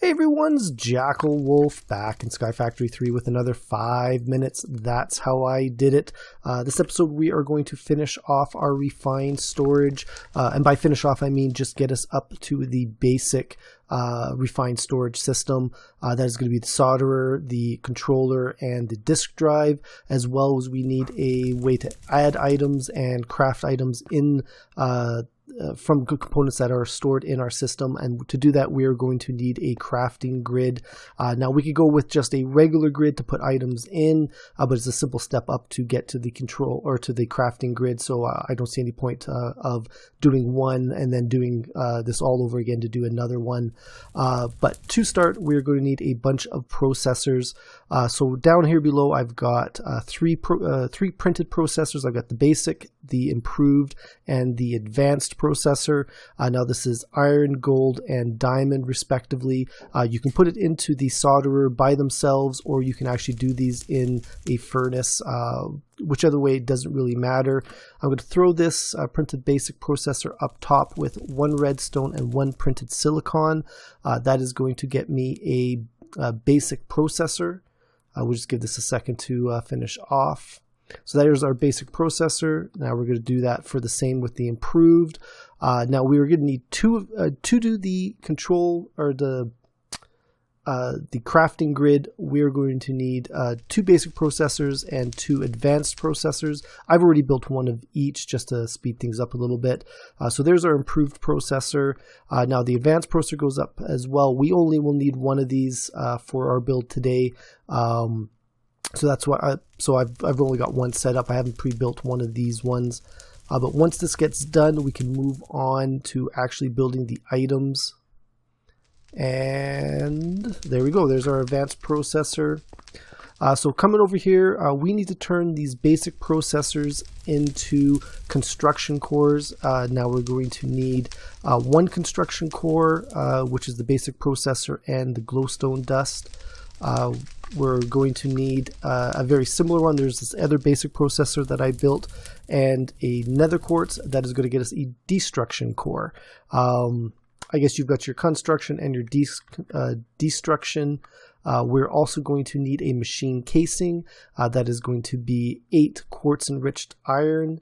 Hey everyone's JackelWolf back in Sky Factory 3 with another 5 minutes. That's how I did it. This episode we are going to finish off our refined storage. And by finish off I mean just get us up to the basic refined storage system. That is going to be the solderer, the controller, and the disk drive, as well as we need a way to add items and craft items in from components that are stored in our system. And to do that, we are going to need a crafting grid. Now we could go with just a regular grid to put items in, but it's a simple step up to get to the control or to the crafting grid. So I don't see any point of doing one and then doing this all over again to do another one. But to start, we're going to need a bunch of processors. So down here below, I've got three printed processors. I've got the basic, the improved, and the advanced processor. Now this is iron, gold, and diamond respectively. You can put it into the solderer by themselves, or you can actually do these in a furnace. Whichever way, it doesn't really matter. I'm going to throw this printed basic processor up top with one redstone and one printed silicon. That is going to get me a basic processor. We'll just give this a second to finish off. So there's our basic processor. Now we're going to do that for the same with the improved. Now we are going to need two to do the control or the crafting grid. We're going to need two basic processors and two advanced processors. I've already built one of each just to speed things up a little bit. So there's our improved processor. Now the advanced processor goes up as well. We only will need one of these for our build today. So that's why I've only got one set up. I haven't pre-built one of these ones. But once this gets done, we can move on to actually building the items. And there we go. There's our advanced processor. So coming over here, we need to turn these basic processors into construction cores. Now we're going to need one construction core, which is the basic processor and the glowstone dust. We're going to need a very similar one. There's this other basic processor that I built and a nether quartz that is going to get us a destruction core. I guess you've got your construction and your destruction. We're also going to need a machine casing that is going to be 8 quartz enriched iron.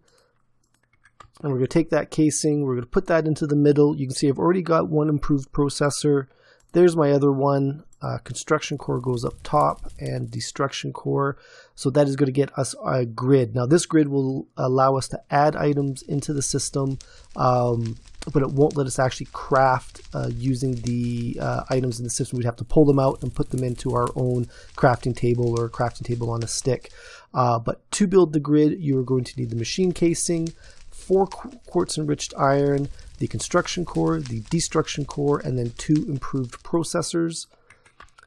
And we're going to take that casing, we're going to put that into the middle. You can see I've already got one improved processor. There's my other one. Construction core goes up top and destruction core. So that is going to get us a grid. Now this grid will allow us to add items into the system, but it won't let us actually craft using the items in the system. We'd have to pull them out and put them into our own crafting table or a crafting table on a stick. But to build the grid, you are going to need the machine casing, 4 quartz enriched iron, the construction core, the destruction core, and then 2 improved processors.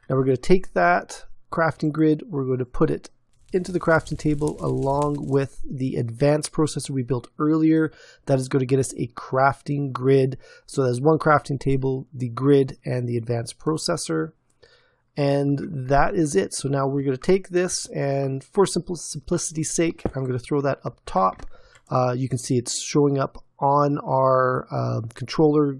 Now we're going to take that crafting grid, we're going to put it into the crafting table along with the advanced processor we built earlier. That is going to get us a crafting grid. So there's one crafting table, the grid, and the advanced processor. And that is it. So now we're going to take this, and for simplicity's sake, I'm going to throw that up top. You can see it's showing up on our controller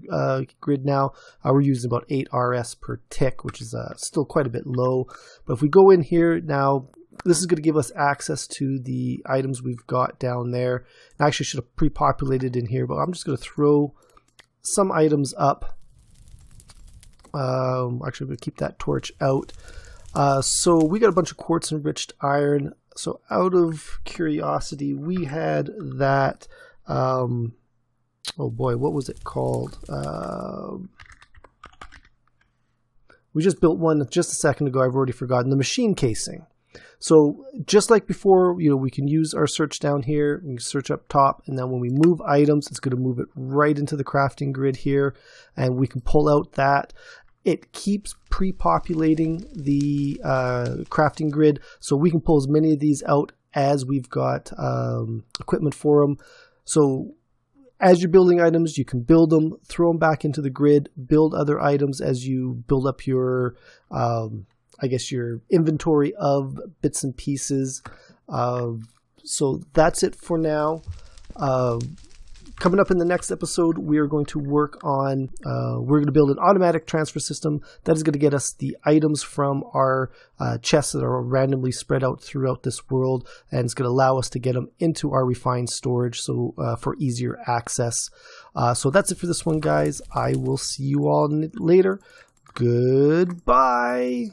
grid now. We're using about 8 RS per tick, which is still quite a bit low. But if we go in here now, this is going to give us access to the items we've got down there. I actually should have pre-populated in here, but I'm just going to throw some items up. Actually, I'm going to keep that torch out. So we got a bunch of quartz enriched iron. So out of curiosity, we had that, oh boy, what was it called? We just built one just a second ago. I've already forgotten. The machine casing. So just like before, we can use our search down here. We can search up top, and then when we move items, it's going to move it right into the crafting grid here, and we can pull out that. It keeps pre-populating the crafting grid, so we can pull as many of these out as we've got equipment for them. So as you're building items, you can build them, throw them back into the grid, build other items as you build up your, I guess, your inventory of bits and pieces. So that's it for now. Coming up in the next episode, we are going to work on, we're going to build an automatic transfer system that is going to get us the items from our chests that are randomly spread out throughout this world, and it's going to allow us to get them into our refined storage for easier access. So that's it for this one, guys. I will see you all later. Goodbye.